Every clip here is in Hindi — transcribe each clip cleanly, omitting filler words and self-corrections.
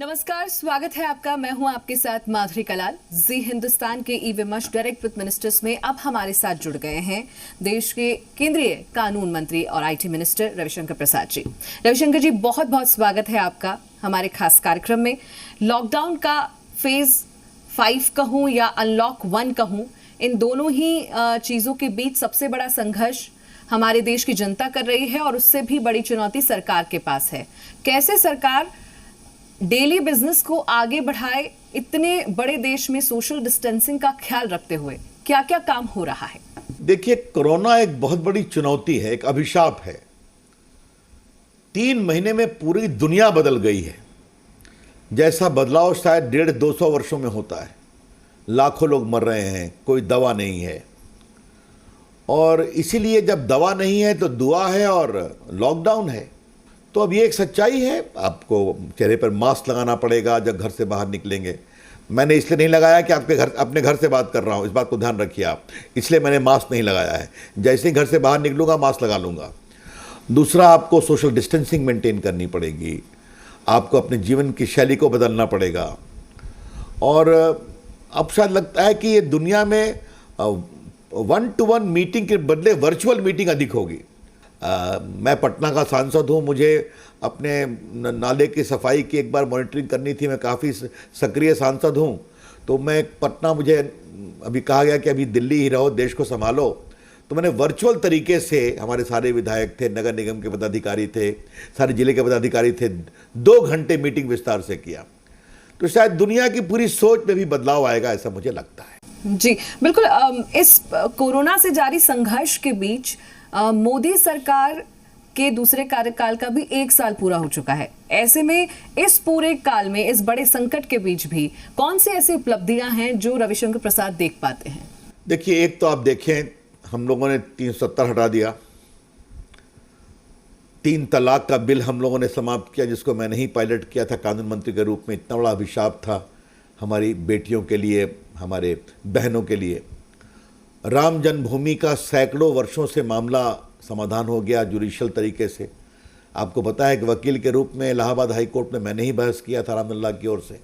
नमस्कार, स्वागत है आपका। मैं हूं आपके साथ माधुरी कलाल। जी हिंदुस्तान के ई विमर्श डायरेक्ट विद मिनिस्टर्स में अब हमारे साथ जुड़ गए हैं देश के केंद्रीय कानून मंत्री और आईटी मिनिस्टर रविशंकर प्रसाद जी। रविशंकर जी, बहुत बहुत स्वागत है आपका हमारे खास कार्यक्रम में। लॉकडाउन का फेज 5 कहूं या अनलॉक 1 कहूं, इन दोनों ही चीजों के बीच सबसे बड़ा संघर्ष हमारे देश की जनता कर रही है और उससे भी बड़ी चुनौती सरकार के पास है। कैसे सरकार डेली बिजनेस को आगे बढ़ाए, इतने बड़े देश में सोशल डिस्टेंसिंग का ख्याल रखते हुए क्या क्या काम हो रहा है? देखिए, कोरोना एक बहुत बड़ी चुनौती है, एक अभिशाप है। 3 महीने में पूरी दुनिया बदल गई है। जैसा बदलाव शायद 150-200 वर्षों में होता है। लाखों लोग मर रहे हैं, कोई दवा नहीं है, और इसीलिए जब दवा नहीं है तो दुआ है और लॉकडाउन है। तो अब ये एक सच्चाई है, आपको चेहरे पर मास्क लगाना पड़ेगा जब घर से बाहर निकलेंगे। मैंने इसलिए नहीं लगाया कि अपने घर से बात कर रहा हूँ, इस बात को ध्यान रखिए आप, इसलिए मैंने मास्क नहीं लगाया है। जैसे ही घर से बाहर निकलूंगा मास्क लगा लूँगा। दूसरा, आपको सोशल डिस्टेंसिंग मेंटेन करनी पड़ेगी, आपको अपने जीवन की शैली को बदलना पड़ेगा। और अब शायद लगता है कि ये दुनिया में 1-to-1 मीटिंग के बदले वर्चुअल मीटिंग अधिक होगी। मैं पटना का सांसद हूँ, मुझे अपने नाले की सफाई की एक बार मॉनिटरिंग करनी थी। मैं काफ़ी सक्रिय सांसद हूँ, तो मैं पटना, मुझे अभी कहा गया कि अभी दिल्ली ही रहो, देश को संभालो। तो मैंने वर्चुअल तरीके से, हमारे सारे विधायक थे, नगर निगम के पदाधिकारी थे, सारे जिले के पदाधिकारी थे, 2 घंटे मीटिंग विस्तार से किया। तो शायद दुनिया की पूरी सोच में भी बदलाव आएगा, ऐसा मुझे लगता है। जी बिल्कुल। इस कोरोना से जारी संघर्ष के बीच मोदी सरकार के दूसरे कार्यकाल का भी 1 साल पूरा हो चुका है। ऐसे में इस पूरे काल में, इस बड़े संकट के बीच भी कौन सी ऐसी उपलब्धियां हैं जो रविशंकर प्रसाद देख पाते हैं? देखिए, एक तो आप देखें, हम लोगों ने 370 हटा दिया, 3 तलाक का बिल हम लोगों ने समाप्त किया, जिसको मैंने ही पायलट किया था कानून मंत्री के रूप में। इतना बड़ा अभिशाप था हमारी बेटियों के लिए, हमारे बहनों के लिए। राम जन्मभूमि का सैकड़ों वर्षों से मामला समाधान हो गया जुडिशियल तरीके से। आपको पता है कि वकील के रूप में इलाहाबाद हाई कोर्ट में मैंने ही बहस किया था रामलला की ओर से।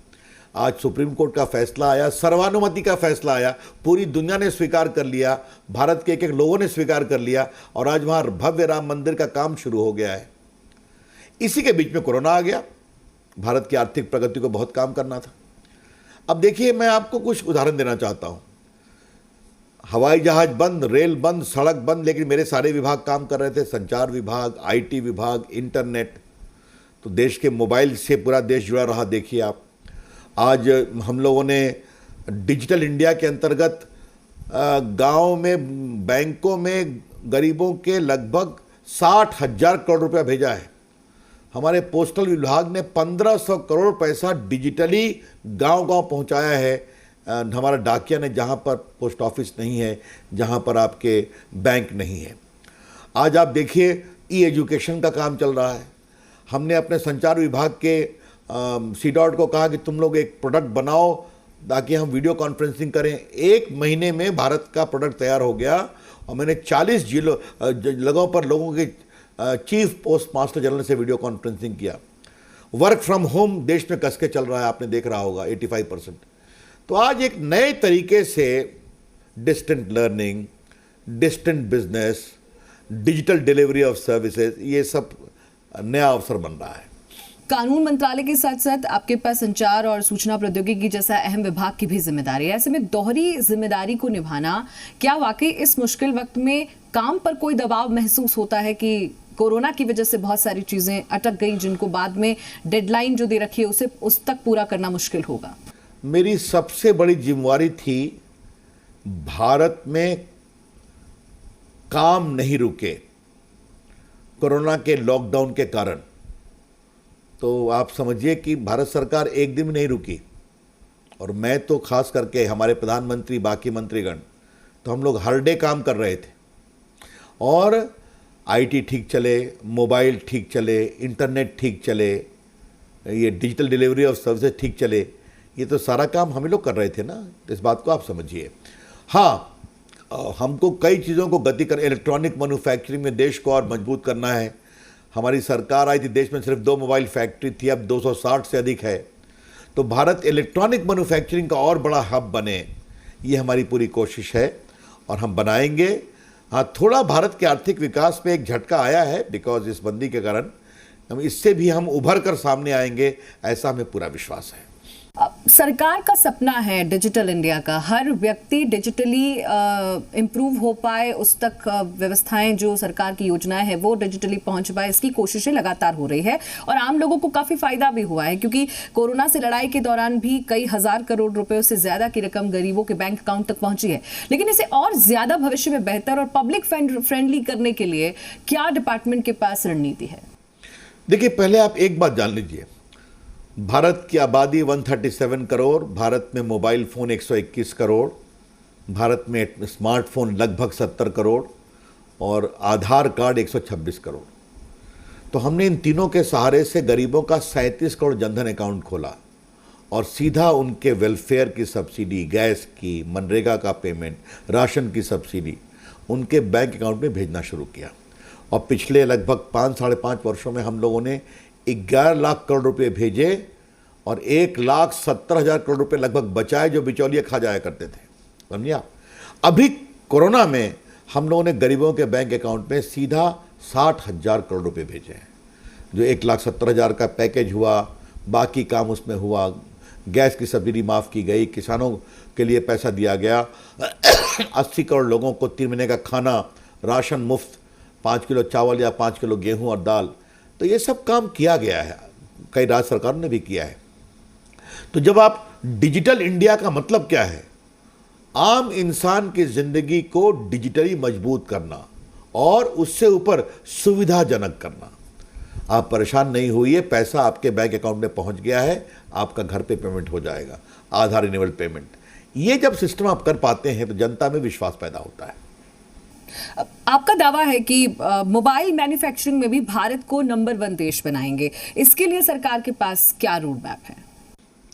आज सुप्रीम कोर्ट का फैसला आया, सर्वानुमति का फैसला आया, पूरी दुनिया ने स्वीकार कर लिया, भारत के एक लोगों ने स्वीकार कर लिया, और आज वहाँ भव्य राम मंदिर का काम शुरू हो गया है। इसी के बीच में कोरोना आ गया। भारत की आर्थिक प्रगति को बहुत काम करना था। अब देखिए, मैं आपको कुछ उदाहरण देना चाहता हूँ। हवाई जहाज बंद, रेल बंद, सड़क बंद, लेकिन मेरे सारे विभाग काम कर रहे थे। संचार विभाग, आईटी विभाग, इंटरनेट, तो देश के मोबाइल से पूरा देश जुड़ा रहा। देखिए आप, आज हम लोगों ने डिजिटल इंडिया के अंतर्गत गांव में, बैंकों में गरीबों के लगभग 60,000 करोड़ रुपया भेजा है। हमारे पोस्टल विभाग ने 1500 करोड़ पैसा डिजिटली गांव-गांव पहुंचाया है। हमारा डाकिया ने, जहां पर पोस्ट ऑफिस नहीं है, जहां पर आपके बैंक नहीं है। आज आप देखिए, ई एजुकेशन का काम चल रहा है। हमने अपने संचार विभाग के CDOT को कहा कि तुम लोग एक प्रोडक्ट बनाओ ताकि हम वीडियो कॉन्फ्रेंसिंग करें। 1 महीने में भारत का प्रोडक्ट तैयार हो गया, और मैंने 40 जगहों पर लोगों के चीफ पोस्ट मास्टर जनरल से वीडियो कॉन्फ्रेंसिंग किया। वर्क फ्रॉम होम देश में कस के चल रहा है, आपने देख रहा होगा, 85%। तो आज एक नए तरीके से distant learning, distant business, digital delivery of services, ये सब नया अवसर बन रहा है। कानून मंत्रालय के साथ साथ आपके पास संचार और सूचना प्रौद्योगिकी जैसा अहम विभाग की भी जिम्मेदारी है। ऐसे में दोहरी जिम्मेदारी को निभाना, क्या वाकई इस मुश्किल वक्त में काम पर कोई दबाव महसूस होता है कि कोरोना की वजह से बहुत सारी चीजें अटक गई, जिनको बाद में डेडलाइन जो दे रखी है उसे उस तक पूरा करना मुश्किल होगा? मेरी सबसे बड़ी जिम्मेवारी थी, भारत में काम नहीं रुके कोरोना के लॉकडाउन के कारण। तो आप समझिए कि भारत सरकार एक दिन में नहीं रुकी, और मैं तो खास करके, हमारे प्रधानमंत्री, बाकी मंत्रीगण, तो हम लोग हर डे काम कर रहे थे। और आईटी ठीक चले, मोबाइल ठीक चले, इंटरनेट ठीक चले, ये डिजिटल डिलीवरी ऑफ सर्विसेज ठीक चले, ये तो सारा काम हम ही लोग कर रहे थे ना। इस बात को आप समझिए। हाँ, हमको कई चीज़ों को गति कर, इलेक्ट्रॉनिक मैन्युफैक्चरिंग में देश को और मजबूत करना है। हमारी सरकार आई थी, देश में सिर्फ 2 मोबाइल फैक्ट्री थी, अब 260 से अधिक है। तो भारत इलेक्ट्रॉनिक मैन्युफैक्चरिंग का और बड़ा हब बने, ये हमारी पूरी कोशिश है और हम बनाएंगे। हाँ, थोड़ा भारत के आर्थिक विकास पे एक झटका आया है बिकॉज इस बंदी के कारण, इससे भी हम उभर कर सामने आएंगे, ऐसा हमें पूरा विश्वास है। सरकार का सपना है डिजिटल इंडिया का, हर व्यक्ति डिजिटली इम्प्रूव हो पाए, उस तक व्यवस्थाएं जो सरकार की योजनाएं हैं वो डिजिटली पहुंच पाए, इसकी कोशिशें लगातार हो रही है और आम लोगों को काफी फायदा भी हुआ है क्योंकि कोरोना से लड़ाई के दौरान भी कई हजार करोड़ रुपए से ज्यादा की रकम गरीबों के बैंक अकाउंट तक पहुंची है। लेकिन इसे और ज्यादा भविष्य में बेहतर और पब्लिक फ्रेंडली करने के लिए क्या डिपार्टमेंट के पास रणनीति है? देखिए, पहले आप एक बात जान लीजिए, भारत की आबादी 137 करोड़, भारत में मोबाइल फ़ोन 121 करोड़, भारत में स्मार्टफोन लगभग 70 करोड़ और आधार कार्ड 126 करोड़। तो हमने इन तीनों के सहारे से गरीबों का 37 करोड़ जनधन अकाउंट खोला और सीधा उनके वेलफेयर की सब्सिडी, गैस की, मनरेगा का पेमेंट, राशन की सब्सिडी उनके बैंक अकाउंट में भेजना शुरू किया। और पिछले लगभग 5-5.5 वर्षों में हम लोगों ने 11 लाख करोड़ रुपए भेजे और 1,70,000 करोड़ रुपए लगभग बचाए जो बिचौलिए खा जाया करते थे, समझिए आप। अभी कोरोना में हम लोगों ने गरीबों के बैंक अकाउंट में सीधा 60,000 करोड़ रुपए भेजे हैं, जो 1,70,000 का पैकेज हुआ, बाकी काम उसमें हुआ, गैस की सब्सिडी माफ़ की गई, किसानों के लिए पैसा दिया गया, 80 करोड़ लोगों को 3 महीने का खाना, राशन मुफ्त, 5 किलो चावल या 5 किलो गेहूं और दाल। तो ये सब काम किया गया है, कई राज्य सरकार ने भी किया है। तो जब आप डिजिटल इंडिया का मतलब क्या है? आम इंसान की जिंदगी को डिजिटली मजबूत करना और उससे ऊपर सुविधाजनक करना। आप परेशान नहीं होइए, पैसा आपके बैंक अकाउंट में पहुंच गया है, आपका घर पे पेमेंट हो जाएगा, आधार इनेबल पेमेंट। ये जब सिस्टम आप कर पाते हैं तो जनता में विश्वास पैदा होता है। आपका दावा है कि मोबाइल मैन्युफैक्चरिंग में भी भारत को नंबर 1 देश बनाएंगे, इसके लिए सरकार के पास क्या रोड मैप है?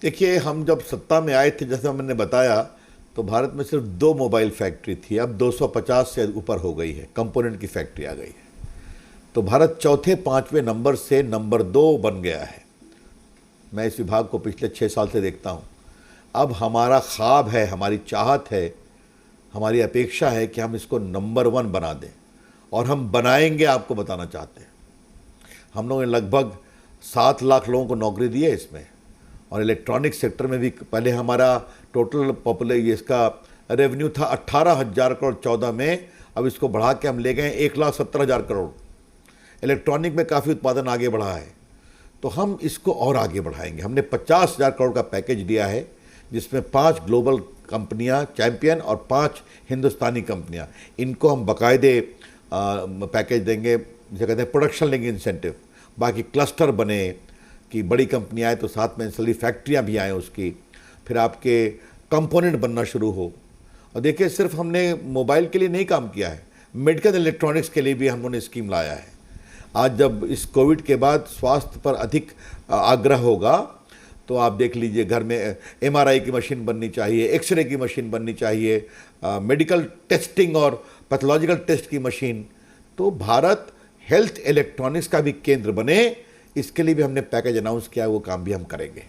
देखिए, हम जब सत्ता में आए थे, जैसा मैंने बताया, तो भारत में सिर्फ 2 मोबाइल फैक्ट्री थी, अब 250 से ऊपर हो गई है, कंपोनेंट की फैक्ट्री आ गई है। तो भारत चौथे 5वें नंबर से नंबर 2 बन गया है। मैं इस विभाग को पिछले 6 साल से देखता हूँ। अब हमारा ख्वाब है, हमारी चाहत है, हमारी अपेक्षा है कि हम इसको नंबर 1 बना दें और हम बनाएंगे, आपको बताना चाहते हैं। हम लोगों ने लगभग 7 लाख लोगों को नौकरी दी है इसमें, और इलेक्ट्रॉनिक सेक्टर में भी पहले हमारा टोटल इसका रेवेन्यू था 18,000 करोड़ 14 में, अब इसको बढ़ा के हम ले गए 1,70,000 करोड़। इलेक्ट्रॉनिक में काफ़ी उत्पादन आगे बढ़ा है, तो हम इसको और आगे बढ़ाएंगे। हमने 50,000 करोड़ का पैकेज दिया है, जिसमें 5 ग्लोबल कंपनियां चैंपियन और 5 हिंदुस्तानी कंपनियां, इनको हम बाकायदे पैकेज देंगे, जिसे कहते हैं प्रोडक्शन लिंक इंसेंटिव। बाकी क्लस्टर बने कि बड़ी कंपनियां आए तो साथ में इंसली फैक्ट्रियां भी आएँ उसकी, फिर आपके कंपोनेंट बनना शुरू हो। और देखिए, सिर्फ हमने मोबाइल के लिए नहीं काम किया है, मेडिकल इलेक्ट्रॉनिक्स के लिए भी हम लोगों ने स्कीम लाया है। आज जब इस कोविड के बाद स्वास्थ्य पर अधिक आग्रह होगा, तो आप देख लीजिए, घर में MRI की मशीन बननी चाहिए, एक्सरे की मशीन बननी चाहिए, मेडिकल टेस्टिंग और पैथोलॉजिकल टेस्ट की मशीन। तो भारत हेल्थ इलेक्ट्रॉनिक्स का भी केंद्र बने, इसके लिए भी हमने पैकेज अनाउंस किया है, वो काम भी हम करेंगे।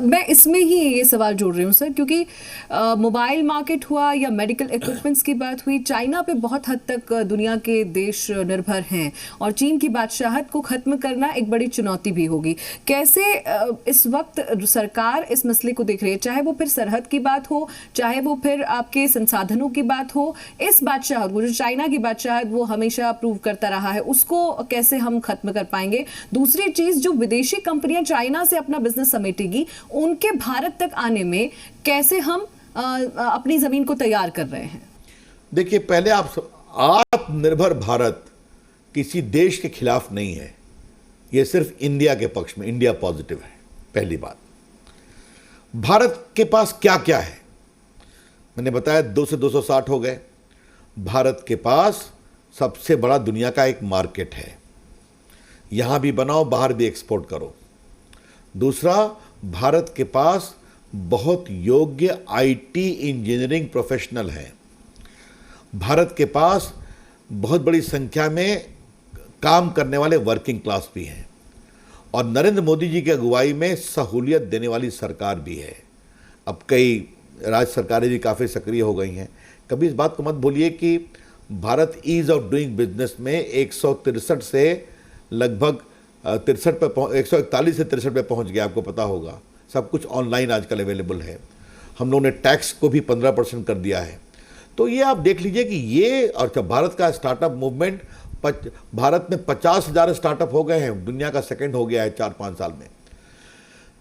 मैं इसमें ही ये सवाल जोड़ रही हूँ सर, क्योंकि मोबाइल मार्केट हुआ या मेडिकल इक्विपमेंट्स की बात हुई, चाइना पे बहुत हद तक दुनिया के देश निर्भर हैं और चीन की बादशाहत को खत्म करना एक बड़ी चुनौती भी होगी। कैसे इस वक्त सरकार इस मसले को देख रही है, चाहे वो फिर सरहद की बात हो, चाहे वो फिर आपके संसाधनों की बात हो, इस बादशाहत वो जो चाइना की बादशाहत वो हमेशा प्रूव करता रहा है, उसको कैसे हम खत्म कर पाएंगे? दूसरी चीज, जो विदेशी कंपनियां चाइना से अपना बिजनेस समेटेगी, उनके भारत तक आने में कैसे हम अपनी जमीन को तैयार कर रहे हैं? देखिए, पहले आत्मनिर्भर भारत किसी देश के खिलाफ नहीं है, यह सिर्फ इंडिया के पक्ष में, इंडिया पॉजिटिव है। पहली बात, भारत के पास क्या क्या है मैंने बताया, 2 से 260 हो गए। भारत के पास सबसे बड़ा दुनिया का एक मार्केट है, यहां भी बनाओ, बाहर भी एक्सपोर्ट करो। दूसरा, भारत के पास बहुत योग्य IT इंजीनियरिंग प्रोफेशनल हैं। भारत के पास बहुत बड़ी संख्या में काम करने वाले वर्किंग क्लास भी हैं। और नरेंद्र मोदी जी की अगुवाई में सहूलियत देने वाली सरकार भी है। अब कई राज्य सरकारें भी काफ़ी सक्रिय हो गई हैं। कभी इस बात को मत भूलिए कि Bharat ease of doing business में 163 से लगभग 141 से 63 पे पहुंच गया। आपको पता होगा, सब कुछ ऑनलाइन आजकल अवेलेबल है। हम लोगों ने टैक्स को भी 15% कर दिया है। तो ये आप देख लीजिए कि ये, और भारत का स्टार्टअप मूवमेंट, भारत में 50,000 स्टार्टअप हो गए हैं, दुनिया का सेकंड हो गया है 4-5 साल में।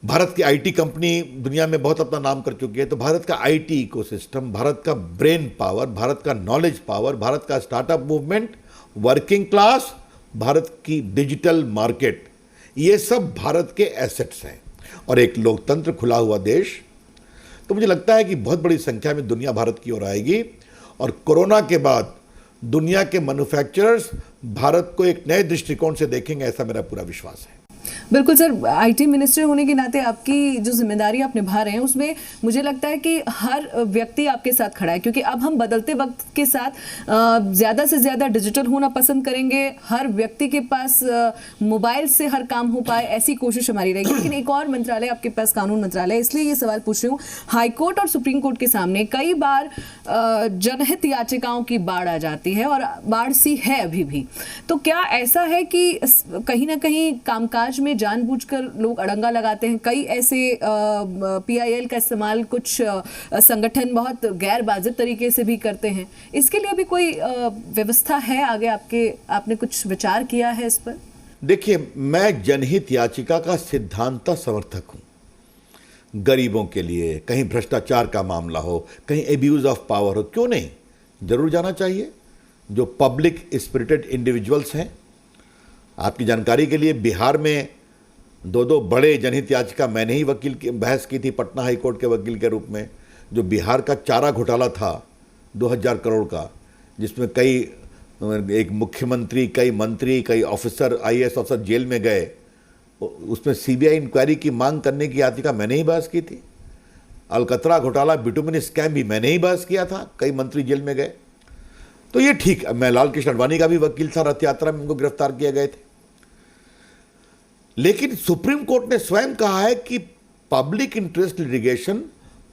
भारत की आईटी कंपनी दुनिया में बहुत अपना नाम कर चुकी है। तो भारत का आईटी इकोसिस्टम, भारत का ब्रेन पावर, भारत का नॉलेज पावर, भारत का startup movement, working class, Bharat की डिजिटल मार्केट, ये सब भारत के एसेट्स हैं और एक लोकतंत्र, खुला हुआ देश। तो मुझे लगता है कि बहुत बड़ी संख्या में दुनिया भारत की ओर आएगी और कोरोना के बाद दुनिया के मैन्युफैक्चरर्स भारत को एक नए दृष्टिकोण से देखेंगे, ऐसा मेरा पूरा विश्वास है। बिल्कुल सर, आईटी मिनिस्टर होने के नाते आपकी जो जिम्मेदारी आप निभा रहे हैं उसमें मुझे लगता है कि हर व्यक्ति आपके साथ खड़ा है, क्योंकि अब हम बदलते वक्त के साथ ज़्यादा से ज़्यादा डिजिटल होना पसंद करेंगे। हर व्यक्ति के पास मोबाइल से हर काम हो पाए, ऐसी कोशिश हमारी रहेगी। लेकिन एक और मंत्रालय आपके पास, कानून मंत्रालय, इसलिए ये सवाल पूछ रही हूँ। हाईकोर्ट और सुप्रीम कोर्ट के सामने कई बार जनहित याचिकाओं की बाढ़ आ जाती है और बाढ़ सी है अभी भी। तो क्या ऐसा है कि कहीं ना कहीं कामकाज में जानबूझकर लोग अड़ंगा लगाते हैं? कई ऐसे पीआईएल का इस्तेमाल कुछ संगठन बहुत गैर वाजिब तरीके से भी करते हैं। इसके लिए भी कोई व्यवस्था है आगे? आपने कुछ विचार किया है इस पर? देखिए, मैं जनहित याचिका का सिद्धांत समर्थक हूं। गरीबों के लिए, कहीं भ्रष्टाचार का मामला हो, कहीं एब्यूज ऑफ पावर हो, क्यों नहीं, जरूर जाना चाहिए। जो पब्लिक स्पिरिटेड इंडिविजुअल्स हैं, आपकी जानकारी के लिए, बिहार में 2 बड़े जनहित याचिका मैंने ही बहस की थी पटना हाई कोर्ट के वकील के रूप में। जो बिहार का चारा घोटाला था 2000 करोड़ का, जिसमें एक मुख्यमंत्री, कई मंत्री, कई ऑफिसर, आईएएस ऑफिसर जेल में गए, उसमें सीबीआई इंक्वायरी की मांग करने की याचिका मैंने ही बहस की थी। अलकतरा घोटाला, बिटुमिन स्कैम भी मैंने ही बहस किया था, कई मंत्री जेल में गए। तो ये ठीक, मैं लाल कृष्ण आडवाणी का भी वकील था, रथ यात्रा में उनको गिरफ्तार किए गए थे। लेकिन सुप्रीम कोर्ट ने स्वयं कहा है कि public interest litigation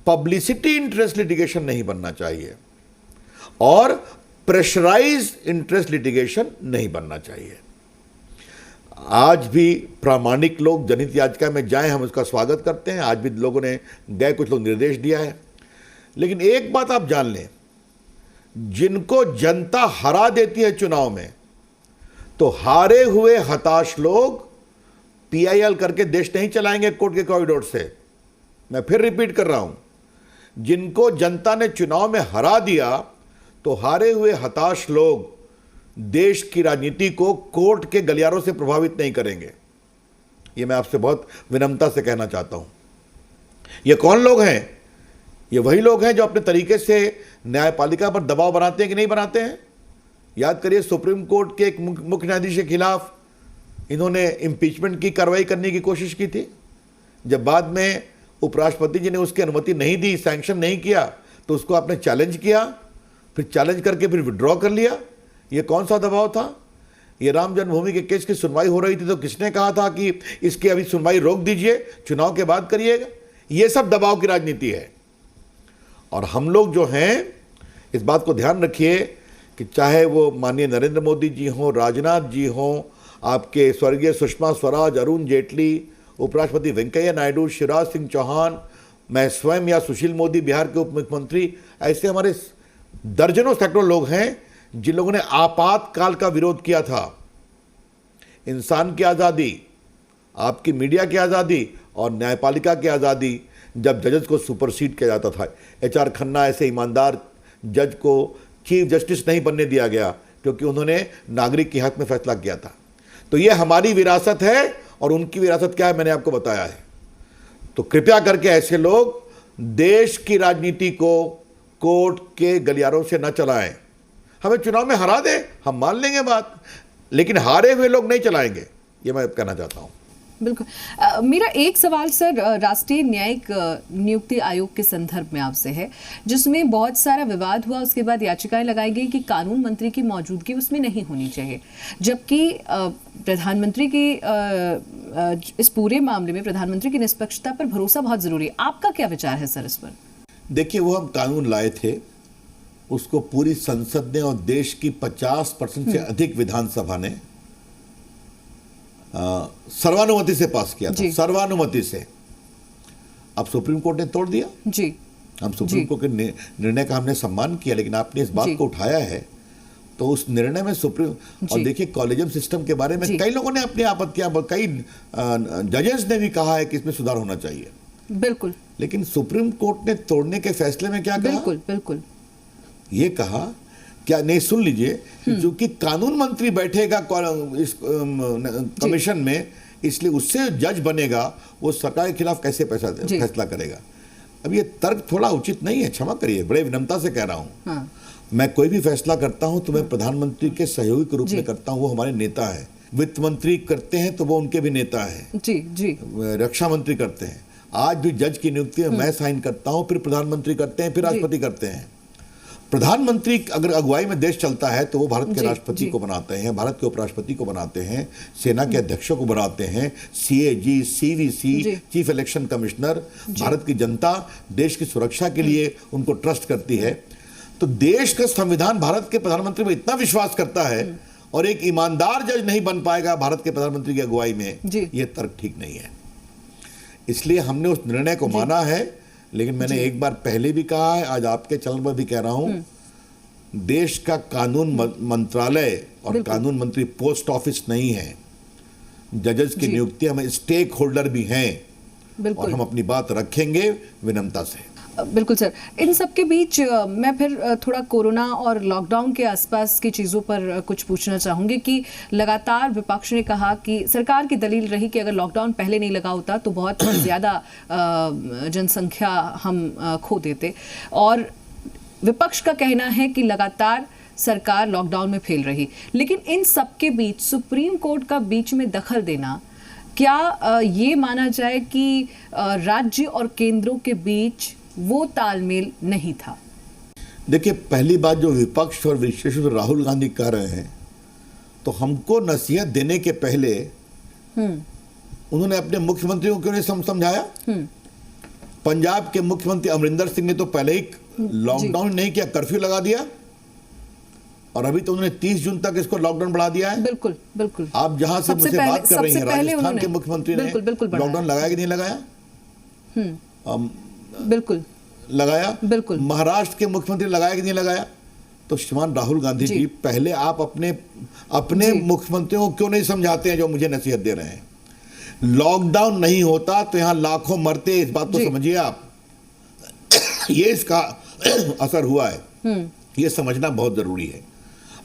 publicity interest litigation नहीं बनना चाहिए और प्रेशराइज इंटरेस्ट लिटिगेशन नहीं बनना चाहिए। आज भी प्रामाणिक लोग जनहित याचिका में जाएं, हम उसका स्वागत करते हैं। आज भी लोगों ने गए, कुछ लोग निर्देश दिया है। लेकिन एक बात आप जान लें, जिनको जनता हरा देती है चुनाव में, तो हारे हुए हताश लोग पीआईएल करके देश नहीं चलाएंगे कोर्ट के कॉरिडोर से। मैं फिर रिपीट कर रहा हूं, जिनको जनता ने चुनाव में हरा दिया, तो हारे हुए हताश लोग देश की राजनीति को कोर्ट के गलियारों से प्रभावित नहीं करेंगे। यह मैं आपसे बहुत विनम्रता से कहना चाहता हूं। ये कौन लोग हैं? ये वही लोग हैं जो अपने तरीके से न्यायपालिका पर दबाव बनाते हैं कि नहीं बनाते हैं। याद करिए, सुप्रीम कोर्ट के एक मुख्य न्यायाधीश के खिलाफ इन्होंने इम्पीचमेंट की कार्रवाई करने की कोशिश की थी। जब बाद में उपराष्ट्रपति जी ने उसकी अनुमति नहीं दी, सैंक्शन नहीं किया, तो उसको आपने चैलेंज किया, फिर चैलेंज करके फिर विड्रॉ कर लिया। ये कौन सा दबाव था? ये राम जन्मभूमि के केस की सुनवाई हो रही थी, तो किसने कहा था कि इसकी अभी सुनवाई रोक दीजिए, चुनाव के बाद करिएगा? ये सब दबाव की राजनीति है। और हम लोग जो हैं, इस बात को ध्यान रखिए कि चाहे वो माननीय नरेंद्र मोदी जी हों, राजनाथ जी हों, आपके स्वर्गीय सुषमा स्वराज, अरुण जेटली, उपराष्ट्रपति वेंकैया नायडू, शिवराज सिंह चौहान, मैं स्वयं या सुशील मोदी बिहार के उप मुख्यमंत्री, ऐसे हमारे दर्जनों सैकड़ों लोग हैं जिन लोगों ने आपातकाल का विरोध किया था। इंसान की आज़ादी, आपकी मीडिया की आज़ादी और न्यायपालिका की आज़ादी, जब जजेस को सुपरसीड किया जाता था। एचआर खन्ना ऐसे ईमानदार जज को चीफ जस्टिस नहीं बनने दिया गया क्योंकि उन्होंने नागरिक के हक में फैसला किया था। तो ये हमारी विरासत है और उनकी विरासत क्या है मैंने आपको बताया है। तो कृपया करके ऐसे लोग देश की राजनीति को कोर्ट के गलियारों से न चलाएं। हमें चुनाव में हरा दें, हम मान लेंगे बात, लेकिन हारे हुए लोग नहीं चलाएंगे, ये मैं कहना चाहता हूं। बिल्कुल। मेरा एक सवाल सर राष्ट्रीय न्यायिक नियुक्ति आयोग के संदर्भ में आपसे है, जिसमें बहुत सारा विवाद हुआ, उसके बाद याचिकाएं लगाई गई कि कानून मंत्री की मौजूदगी उसमें नहीं होनी चाहिए, जबकि प्रधानमंत्री की इस पूरे मामले में प्रधानमंत्री की निष्पक्षता पर भरोसा बहुत जरूरी है। आपका क्या विचार है सर इस पर? देखिए, वो हम कानून लाए थे, उसको पूरी संसद ने और देश की 50% से अधिक विधानसभा ने सर्वानुमति से पास किया था, सर्वानुमति से। अब सुप्रीम कोर्ट ने तोड़ दिया जी। हम सुप्रीम कोर्ट के निर्णय का हमने सम्मान किया, लेकिन आपने इस बात को उठाया है तो उस निर्णय में सुप्रीम, और देखिए कॉलेजियम सिस्टम के बारे में कई लोगों ने अपनी आपत्तियां, कई जजेस ने भी कहा है कि इसमें सुधार होना चाहिए, बिल्कुल, लेकिन सुप्रीम कोर्ट ने तोड़ने के फैसले में क्या कहा? बिल्कुल बिल्कुल ये कहा, क्या नहीं, सुन लीजिए, जो कि कानून मंत्री बैठेगा इस कमीशन में, इसलिए उससे जज बनेगा, वो सरकार के खिलाफ कैसे फैसला करेगा। अब ये तर्क थोड़ा उचित नहीं है, क्षमा करिए, बड़े विनम्रता से कह रहा हूं। हाँ। मैं कोई भी फैसला करता हूं तो मैं प्रधानमंत्री के सहयोगी के रूप में करता हूं, वो हमारे नेता है। वित्त मंत्री करते हैं तो वो उनके भी नेता है जी जी। रक्षा मंत्री करते हैं। आज भी जज की नियुक्ति में मैं साइन करता हूं, फिर प्रधानमंत्री करते हैं, फिर राष्ट्रपति करते हैं। प्रधानमंत्री अगर अगुवाई में देश चलता है तो वो भारत के राष्ट्रपति को बनाते हैं, भारत के उपराष्ट्रपति को बनाते हैं, सेना के अध्यक्षों को बनाते हैं, CAG, CVC, chief election commissioner. Bharat की जनता देश की सुरक्षा के लिए उनको ट्रस्ट करती है। तो देश का संविधान भारत के प्रधानमंत्री में इतना विश्वास करता है, और एक ईमानदार जज नहीं बन पाएगा भारत के प्रधानमंत्री की अगुवाई में, ये तर्क ठीक नहीं है। इसलिए हमने उस निर्णय को माना है, लेकिन मैंने एक बार पहले भी कहा है, आज आपके चैनल पर भी कह रहा हूं, देश का कानून मंत्रालय और कानून मंत्री पोस्ट ऑफिस नहीं है। जजेस की नियुक्ति में स्टेक होल्डर भी हैं, और हम अपनी बात रखेंगे विनम्रता से। बिल्कुल सर। इन सब के बीच मैं फिर थोड़ा कोरोना और लॉकडाउन के आसपास की चीज़ों पर कुछ पूछना चाहूँगी कि लगातार विपक्ष ने कहा कि सरकार की दलील रही कि अगर लॉकडाउन पहले नहीं लगा होता तो बहुत ज़्यादा जनसंख्या हम खो देते, और विपक्ष का कहना है कि लगातार सरकार लॉकडाउन में फेल रही। लेकिन इन सब के बीच सुप्रीम कोर्ट का बीच में दखल देना, क्या ये माना जाए कि राज्य और केंद्रों के बीच वो तालमेल नहीं था? देखिए, पहली बात जो विपक्ष और विशेष रूप से राहुल गांधी कह रहे हैं, तो हमको नसीहत देने के पहले उन्होंने अपने मुख्यमंत्री को क्यों नहीं समझाया? पंजाब के मुख्यमंत्री अमरिंदर सिंह ने तो पहले ही लॉकडाउन नहीं किया, कर्फ्यू लगा दिया, और अभी तो उन्होंने 30 जून तक इसको लॉकडाउन बढ़ा दिया है। बिल्कुल बिल्कुल। आप जहां से मुझसे बात कर रही हैं, राजस्थान के मुख्यमंत्री ने लॉकडाउन लगाया कि नहीं लगाया? बिल्कुल लगाया। बिल्कुल। महाराष्ट्र के मुख्यमंत्री लगाया कि नहीं लगाया? तो श्रीमान राहुल गांधी जी, पहले आप अपने मुख्यमंत्रियों को क्यों नहीं समझाते हैं जो मुझे नसीहत दे रहे हैं? लॉकडाउन नहीं होता तो यहां लाखों मरते, इस बात को समझिए आप। ये इसका असर हुआ है, ये समझना बहुत जरूरी है।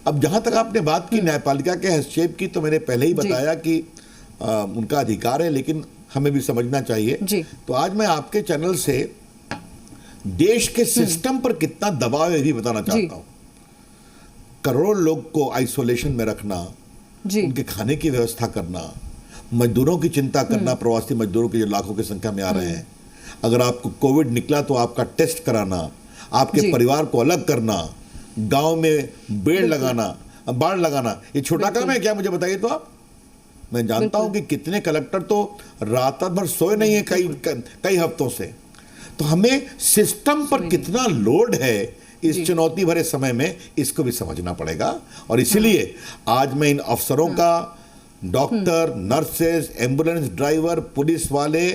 अब जहां तक आपने बात की न्यायपालिका के हस्तक्षेप की, तो मैंने पहले ही बताया कि उनका अधिकार है, लेकिन हमें भी समझना चाहिए। तो आज मैं आपके चैनल से देश के सिस्टम पर कितना दबाव है ये भी बताना चाहता हूं। करोड़ों लोग को आइसोलेशन में रखना, उनके खाने की व्यवस्था करना, मजदूरों की चिंता करना, प्रवासी मजदूरों की जो लाखों की संख्या में आ रहे हैं, अगर आपको कोविड निकला तो आपका टेस्ट कराना, आपके परिवार को अलग करना, गांव में बेड लगाना, बाड़ लगाना, ये छोटा काम है क्या? मुझे बताइए तो आप। मैं जानता हूं कि कितने कलेक्टर तो रात भर सोए नहीं है कई हफ्तों से। तो हमें सिस्टम पर कितना लोड है इस चुनौती भरे समय में, इसको भी समझना पड़ेगा। और इसीलिए आज मैं इन अफसरों का, doctor, nurses, ambulance driver, police वाले,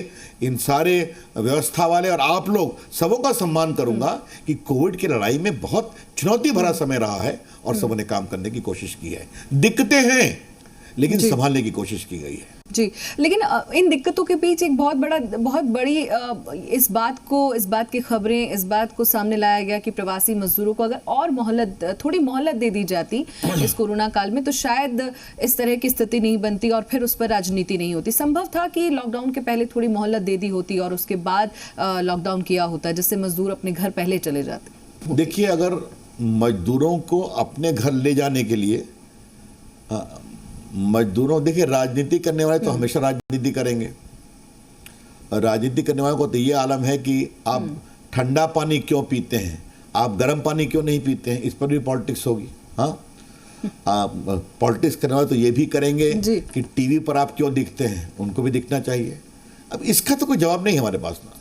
इन सारे व्यवस्था वाले और आप लोग सबों का सम्मान करूंगा कि कोविड की लड़ाई में बहुत चुनौती भरा समय रहा है और सबों ने काम करने की कोशिश की है। दिक्कतें हैं, लेकिन संभालने की कोशिश की गई है। जी, लेकिन इन दिक्कतों के बीच एक बहुत बड़ी इस बात की खबरें, इस बात को सामने लाया गया कि प्रवासी मजदूरों को अगर और थोड़ी मोहलत दे दी जाती इस कोरोना काल में, तो शायद इस तरह की स्थिति नहीं बनती और फिर उस पर राजनीति नहीं होती। संभव था कि लॉकडाउन के पहले थोड़ी मोहलत दे दी होती और उसके बाद लॉकडाउन किया होता, जिससे मजदूर अपने घर पहले चले जाते। देखिए, अगर मजदूरों को अपने घर ले जाने के लिए मजदूरों, देखिए राजनीति करने वाले तो हमेशा राजनीति करेंगे। राजनीति करने वालों को तो ये आलम है कि आप ठंडा पानी क्यों पीते हैं, आप गर्म पानी क्यों नहीं पीते हैं, इस पर भी पॉलिटिक्स होगी। हाँ, पॉलिटिक्स करने वाले तो ये भी करेंगे जी। कि टीवी पर आप क्यों दिखते हैं, उनको भी दिखना चाहिए। अब इसका तो कोई जवाब नहीं है हमारे पास ना,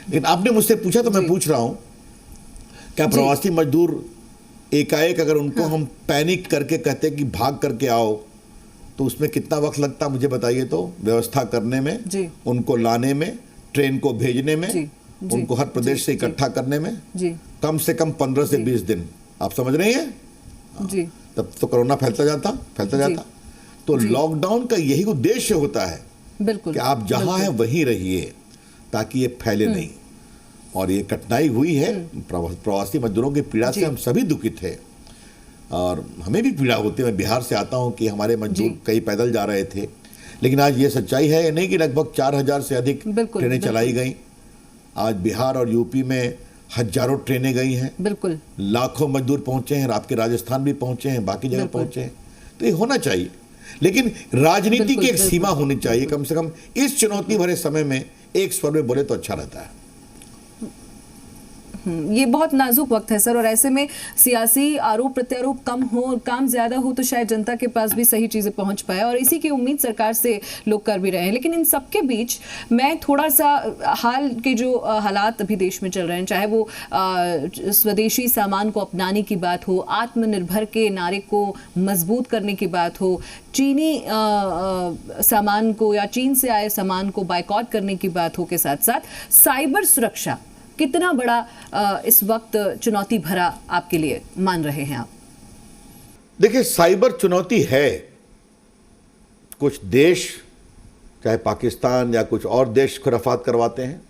लेकिन आपने मुझसे पूछा तो मैं पूछ रहा हूं, क्या प्रवासी मजदूर एकाएक अगर उनको हम पैनिक करके कहते कि भाग करके आओ, तो उसमें कितना वक्त लगता मुझे बताइए तो, व्यवस्था करने में, जी। उनको लाने में, ट्रेन को भेजने में, जी, जी, उनको हर प्रदेश से इकट्ठा करने में जी कम से कम 15 से 20 दिन। आप समझ रही हैं? जी तब तो कोरोना फैलता जाता। तो लॉकडाउन का यही उद्देश्य होता है बिल्कुल कि आप जहां हैं वहीं रहिए ताकि ये फैले नहीं। और ये कठिनाई हुई है, प्रवासी मजदूरों की पीड़ा से हम सभी दुखित हैं और हमें भी पीड़ा होती है। मैं बिहार से आता हूं कि हमारे मजदूर कई पैदल जा रहे थे, लेकिन आज ये सच्चाई है नहीं कि लगभग 4000 से अधिक ट्रेनें चलाई गई। आज बिहार और यूपी में हजारों ट्रेनें गई हैं, बिल्कुल लाखों मजदूर पहुंचे हैं, आपके राजस्थान भी पहुंचे हैं, बाकी जगह पहुंचे हैं। तो ये होना चाहिए, लेकिन राजनीति की एक सीमा होनी चाहिए। कम से कम इस चुनौती भरे समय में एक स्वर में बोले तो अच्छा रहता है। ये बहुत नाजुक वक्त है सर, और ऐसे में सियासी आरोप प्रत्यारोप कम हो और काम ज्यादा हो तो शायद जनता के पास भी सही चीजें पहुंच पाए, और इसी की उम्मीद सरकार से लोग कर भी रहे हैं। लेकिन इन सबके बीच मैं थोड़ा सा हाल के जो हालात अभी देश में चल रहे हैं, चाहे वो स्वदेशी सामान को अपनाने की बात हो, आत्मनिर्भर के नारे को मजबूत करने की बात हो, चीनी सामान को या चीन से आए सामान को बायकॉट करने की बात हो, के साथ साथ साइबर सुरक्षा कितना बड़ा इस वक्त चुनौती भरा आपके लिए मान रहे हैं आप? देखिए, साइबर चुनौती है। कुछ देश, चाहे पाकिस्तान या कुछ और देश, खुराफात करवाते हैं,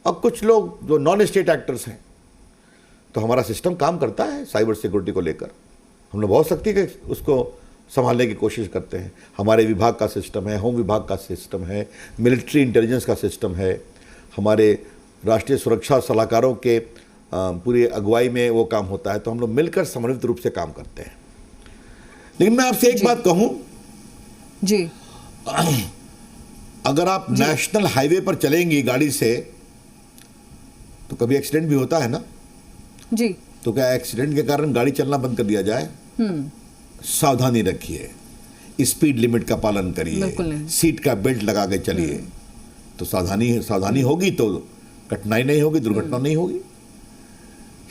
और कुछ लोग जो नॉन स्टेट एक्टर्स हैं। तो हमारा सिस्टम काम करता है साइबर सिक्योरिटी को लेकर। हम लोग बहुत सख्ती के उसको संभालने की कोशिश करते हैं। हमारे विभाग का सिस्टम है, होम विभाग का सिस्टम है, मिलिट्री इंटेलिजेंस का सिस्टम है, हमारे राष्ट्रीय सुरक्षा सलाहकारों के पूरी अगुवाई में वो काम होता है। तो हम लोग मिलकर समन्वित रूप से काम करते हैं। लेकिन मैं आपसे एक बात कहूं जी, अगर आप नेशनल हाईवे पर चलेंगी गाड़ी से तो कभी एक्सीडेंट भी होता है ना जी। तो क्या एक्सीडेंट के कारण गाड़ी चलना बंद कर दिया जाए? सावधानी रखिए, स्पीड लिमिट का पालन करिए, सीट का बेल्ट लगा के चलिए। तो सावधानी होगी तो कठिनाई नहीं होगी, दुर्घटना नहीं होगी।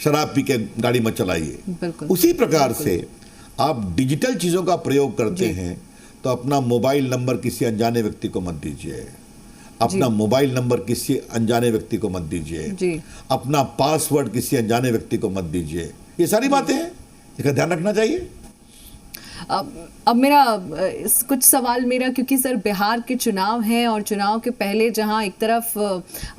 शराब पी के गाड़ी मत चलाइए। उसी प्रकार से आप डिजिटल चीजों का प्रयोग करते हैं तो अपना मोबाइल नंबर किसी अनजाने व्यक्ति को मत दीजिए, अपना मोबाइल नंबर किसी अनजाने व्यक्ति को मत दीजिए, अपना पासवर्ड किसी अनजाने व्यक्ति को मत दीजिए। ये सारी बातें हैं, इसका ध्यान रखना चाहिए। अब मेरा कुछ सवाल मेरा, क्योंकि सर बिहार के चुनाव हैं और चुनाव के पहले जहां एक तरफ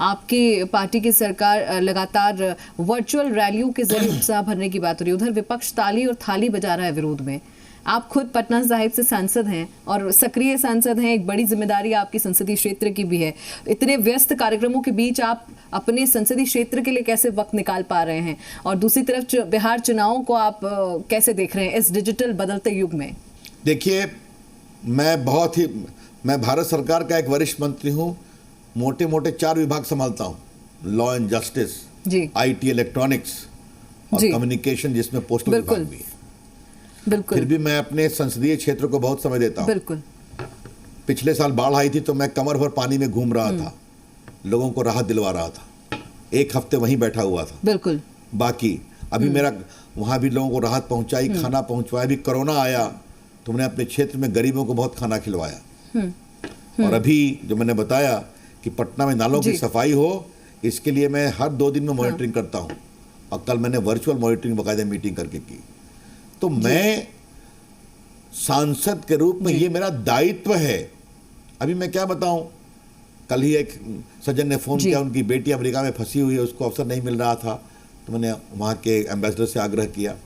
आपकी पार्टी की सरकार लगातार वर्चुअल रैलियों के जरिए उत्साह भरने की बात हो रही है, उधर विपक्ष ताली और थाली बजा रहा है विरोध में। आप खुद पटना साहिब से सांसद हैं और सक्रिय सांसद हैं, एक बड़ी जिम्मेदारी आपकी संसदीय क्षेत्र की भी है। इतने व्यस्त कार्यक्रमों के बीच आप अपने संसदीय क्षेत्र के लिए कैसे वक्त निकाल पा रहे हैं, और दूसरी तरफ बिहार चुनावों को आप कैसे देख रहे हैं इस डिजिटल बदलते युग में? देखिए, मैं भारत सरकार का एक वरिष्ठ मंत्री हूँ। मोटे मोटे 4 विभाग संभालता हूँ, law and justice, IT, electronics और कम्युनिकेशन, जिसमें पोस्टल विभाग भी है। बिल्कुल। फिर भी मैं अपने संसदीय क्षेत्र को बहुत समय देता हूँ। बिल्कुल। पिछले साल बाढ़ आई थी तो मैं कमर भर पानी में घूम रहा था, लोगों को राहत दिलवा रहा था, 1 हफ्ते वहीं बैठा हुआ था। बिल्कुल। बाकी अभी मेरा वहाँ भी लोगों को राहत पहुंचाई, खाना पहुंचवाया। अभी कोरोना आया तो मैंने अपने क्षेत्र में गरीबों को बहुत खाना खिलवाया। और अभी जो मैंने बताया कि पटना में नालों की सफाई हो, इसके लिए मैं हर 2 दिन में मॉनिटरिंग करता हूँ, और कल मैंने वर्चुअल मॉनिटरिंग बाकायदा मीटिंग करके की। तो मैं सांसद के रूप में ये मेरा दायित्व है। अभी मैं क्या बताऊं, कल ही एक सज्जन ने फोन किया, उनकी बेटी अमेरिका में फंसी हुई है, उसको अवसर नहीं मिल रहा था, तो मैंने वहाँ के एम्बेसडर से आग्रह किया।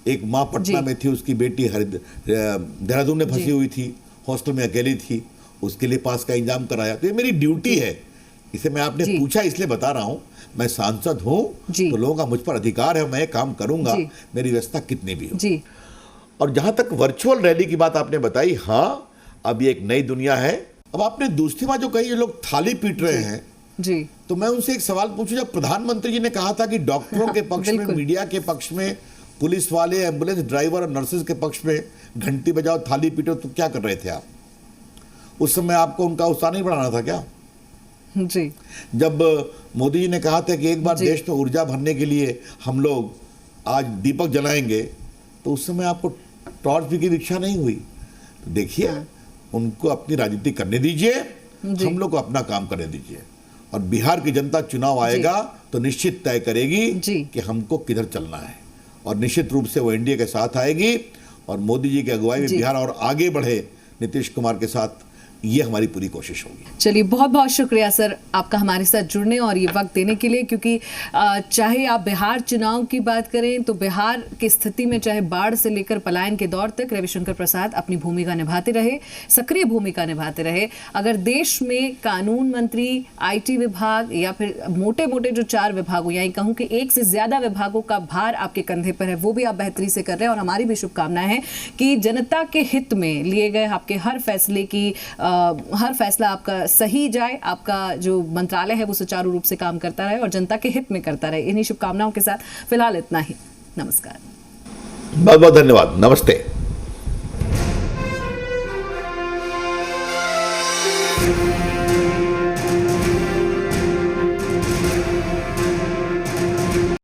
एक माँ पटना में थी, उसकी बेटी देहरादून में फंसी हुई थी, हॉस्टल में अकेली थी, उसके लिए पास का इंतजाम कराया। तो ये मेरी ड्यूटी है। इसे मैं आपने पूछा इसलिए बता रहा हूँ, मैं सांसद हूँ तो लोगों का मुझ पर अधिकार है, मैं काम करूंगा, मेरी व्यवस्था कितनी भी हो। और जहां तक वर्चुअल रैली की बात आपने बताई, हाँ, अब ये एक नई दुनिया है। अब आपने दूसरी बात जो कही, ये लोग थाली पीट रहे हैं जी, तो मैं उनसे एक सवाल पूछूं। जब प्रधानमंत्री जी ने कहा था कि डॉक्टरों के पक्ष में, मीडिया के पक्ष में पुलिस वाले, एम्बुलेंस ड्राइवर और नर्सेज के पक्ष में घंटी बजाओ, थाली पीटो, तो क्या कर रहे थे आप? उस समय आपको उनका उत्साह नहीं बढ़ाना था क्या? जी। जब मोदी जी ने कहा था कि एक बार जी। देश में ऊर्जा भरने के लिए हम लोग आज दीपक जलाएंगे, तो उस समय आपको टॉर्च भी की इच्छा नहीं हुई। तो देखिए, उनको अपनी राजनीति करने दीजिए, हम लोग को अपना काम करने दीजिए, और बिहार की जनता चुनाव आएगा तो निश्चित तय करेगी कि हमको किधर चलना है, और निश्चित रूप से वो एनडीए के साथ आएगी, और मोदी जी की अगुवाई में बिहार और आगे बढ़े नीतीश कुमार के साथ, ये हमारी पूरी कोशिश होगी। चलिए, बहुत बहुत शुक्रिया सर आपका हमारे साथ जुड़ने और ये वक्त देने के लिए, क्योंकि चाहे आप बिहार चुनाव की बात करें तो बिहार की स्थिति में चाहे बाढ़ से लेकर पलायन के दौर तक रविशंकर प्रसाद अपनी भूमिका निभाते रहे, सक्रिय भूमिका निभाते रहे। अगर देश में कानून मंत्री, आईटी विभाग या फिर मोटे मोटे जो 4 विभाग हो, या कहूँ कि 1 से ज्यादा विभागों का भार आपके कंधे पर है, वो भी आप बेहतरी से कर रहे हैं। और हमारी भी शुभकामनाएं हैं कि जनता के हित में लिए गए आपके हर फैसला आपका सही जाए, आपका जो मंत्रालय है वो सुचारू रूप से काम करता रहे और जनता के हित में करता रहे। इन्हीं शुभकामनाओं के साथ फिलहाल इतना ही। नमस्कार। बहुत बहुत धन्यवाद। नमस्ते।